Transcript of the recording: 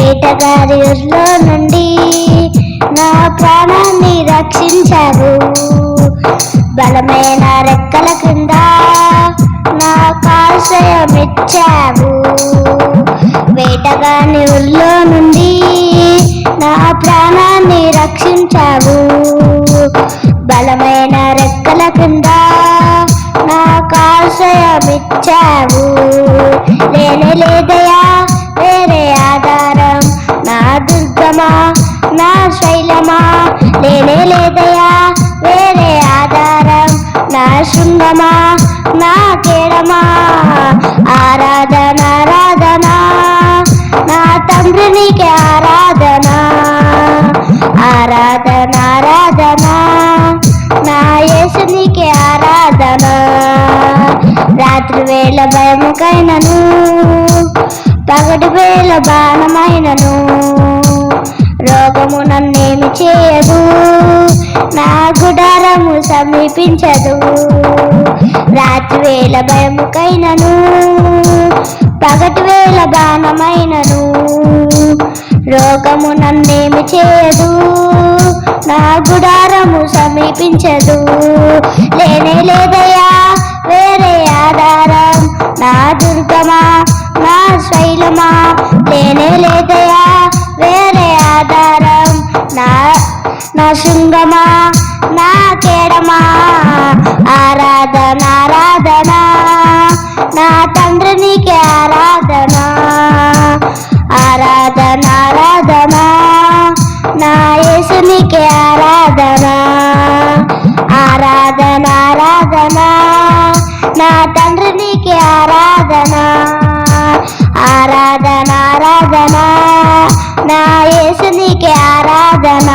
వేటగారి ఊర్లో నుండి నా ప్రాణాన్ని రక్షించావు. బలమైన రెక్కల కింద నాకు ఆశ్రయమిచ్చావు. వేటగాని ఊర్లో నుండి నా ప్రాణాన్ని రక్షించావు. బలమైన రెక్కల కింద నాకు ఆశ్రయమిచ్చావు. లేనే లేదయా వేరే ఆధారం, నా దుర్గమా నా శైలమా. లేనే లేదయా వేరే ఆధారం, నా శృంగమా నా కేడమా. ఆరాధన ఆరాధన నా తండ్రి నీకే ఆరాధన. ఆరాధన ఆరాధన నా యేసు నీకే ఆరాధన. రాత్రి వేళ భయముకైనను, పగటి వేళ బాణమైనను, రోగము నన్నేమి చేయదు, నా గుడారము సమీపించదు. రాత్రి వేళ భయముకైనను, పగటి వేళ బాణమైనను, రోగము నన్నేమి చేయదు, నా గుడారము సమీపించదు. లేనే లేదయా వేరే ఆధారం, నా దుర్గమా నా శైలమా. లేనే లేదయా వేరే ఆధారం, నా శృంగమా నా కేడమా. ఆరాధన ఆరాధన నా తండ్రి నీకే ఆరాధన. ఆరాధన ఆరాధన నా యేసు నీకే ఆరాధన. ఆరాధన ఆరాధన నా తండ్రి నీకే ఆరాధన. ఆరాధన ఆరాధన నా యేసు నీకే ఆరాధన.